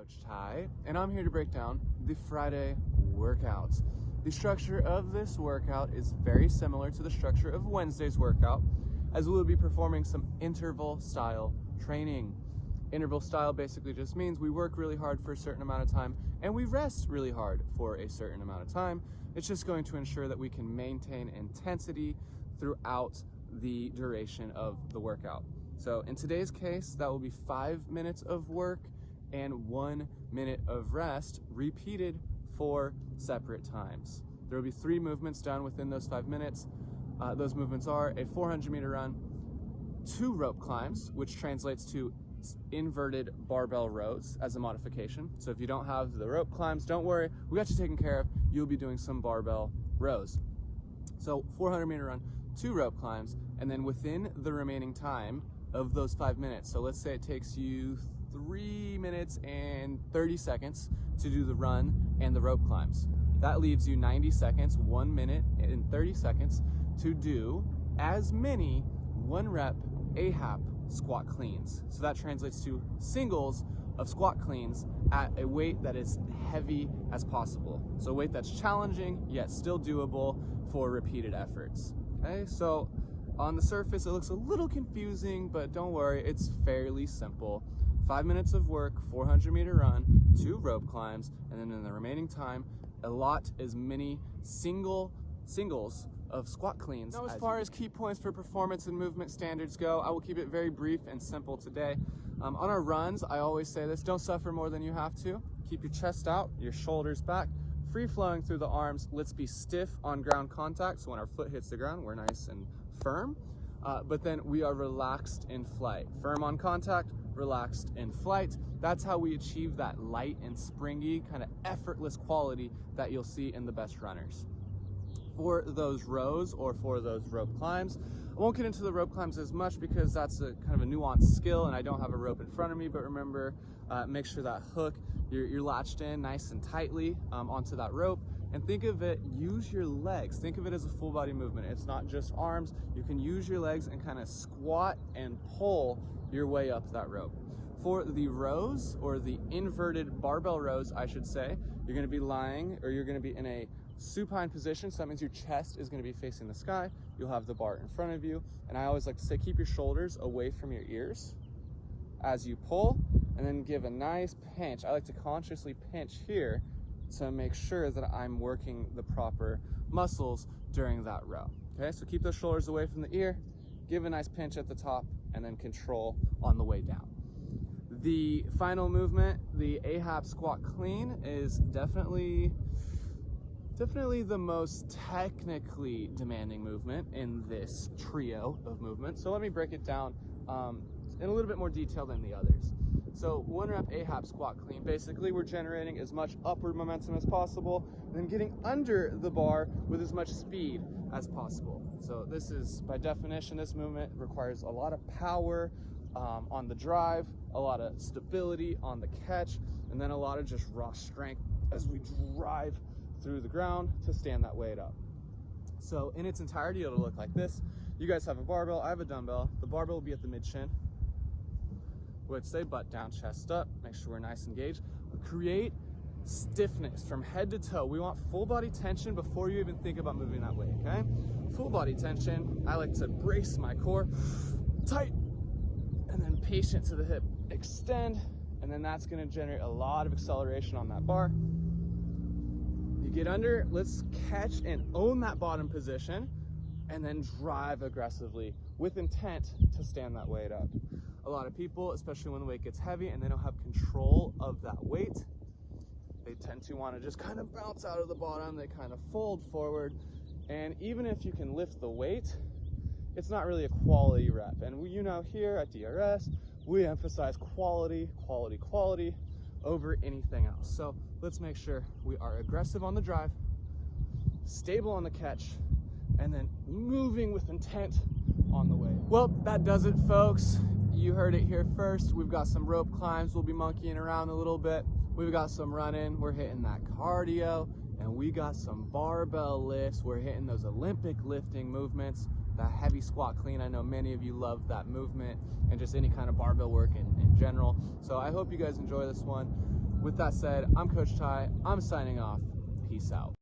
Coach Ty, and I'm here to break down the Friday workouts. The structure of this workout is very similar to the structure of Wednesday's workout, as we will be performing some interval style training. Interval style basically just means we work really hard for a certain amount of time and we rest really hard for a certain amount of time. It's just going to ensure that we can maintain intensity throughout the duration of the workout. So in today's case, that will be 5 minutes of work and 1 minute of rest, repeated 4 separate times. There will be 3 movements done within those 5 minutes. Those movements are a 400-meter run, 2 rope climbs, which translates to inverted barbell rows as a modification. So if you don't have the rope climbs, don't worry, we got you taken care of. You'll be doing some barbell rows. So 400-meter run, 2 rope climbs, and then within the remaining time of those 5 minutes, so let's say it takes you 3 minutes and 30 seconds to do the run and the rope climbs. That leaves you 90 seconds, 1 minute and 30 seconds to do as many 1-rep Ahab squat cleans. So that translates to singles of squat cleans at a weight that is heavy as possible. So a weight that's challenging yet still doable for repeated efforts. Okay, so on the surface it looks a little confusing, but don't worry, it's fairly simple. 5 minutes of work, 400-meter run, 2 rope climbs, and then in the remaining time, as many singles of squat cleans. Now, as far as key points for performance and movement standards go, I will keep it very brief and simple today. On our runs, I always say this: don't suffer more than you have to. Keep your chest out, your shoulders back, free flowing through the arms. Let's be stiff on ground contact, so when our foot hits the ground, we're nice and firm. But then we are relaxed in flight. Firm on contact, relaxed in flight. That's how we achieve that light and springy, kind of effortless quality that you'll see in the best runners. For those rows or for those rope climbs, I won't get into the rope climbs as much because that's a kind of a nuanced skill and I don't have a rope in front of me, but remember, make sure that hook, you're latched in nice and tightly onto that rope. And think of it, use your legs. Think of it as a full body movement. It's not just arms. You can use your legs and kind of squat and pull your way up that rope. For the rows, or the inverted barbell rows, I should say, you're gonna be lying, or you're gonna be in a supine position. So that means your chest is gonna be facing the sky. You'll have the bar in front of you. And I always like to say, keep your shoulders away from your ears as you pull, and then give a nice pinch. I like to consciously pinch here to make sure that I'm working the proper muscles during that row. Okay, so keep those shoulders away from the ear, give a nice pinch at the top, and then control on the way down. The final movement, the Ahab squat clean, is definitely the most technically demanding movement in this trio of movements. So let me break it down in a little bit more detail than the others. So 1-rep Ahab squat clean, basically we're generating as much upward momentum as possible, and then getting under the bar with as much speed as possible. So this is, by definition, this movement requires a lot of power on the drive, a lot of stability on the catch, and then a lot of just raw strength as we drive through the ground to stand that weight up. So in its entirety, it'll look like this. You guys have a barbell, I have a dumbbell. The barbell will be at the mid-shin. Would say butt down, chest up, make sure we're nice and engaged. Create stiffness from head to toe. We want full body tension before you even think about moving that way, okay? Full body tension. I like to brace my core, tight, and then patient to the hip, extend, and then that's gonna generate a lot of acceleration on that bar. You get under, let's catch and own that bottom position, and then drive aggressively with intent to stand that weight up. A lot of people, especially when the weight gets heavy and they don't have control of that weight, they tend to want to just kind of bounce out of the bottom, they kind of fold forward, and even if you can lift the weight, it's not really a quality rep. And you know, here at DRS, we emphasize quality over anything else. So let's make sure we are aggressive on the drive, stable on the catch, and then moving with intent on the way. Well, that does it, folks. You heard it here first. We've got some rope climbs. We'll be monkeying around a little bit. We've got some running. We're hitting that cardio, and we got some barbell lifts. We're hitting those Olympic lifting movements. That heavy squat clean. I know many of you love that movement and just any kind of barbell work in general. So I hope you guys enjoy this one. With that said, I'm Coach Ty. I'm signing off. Peace out.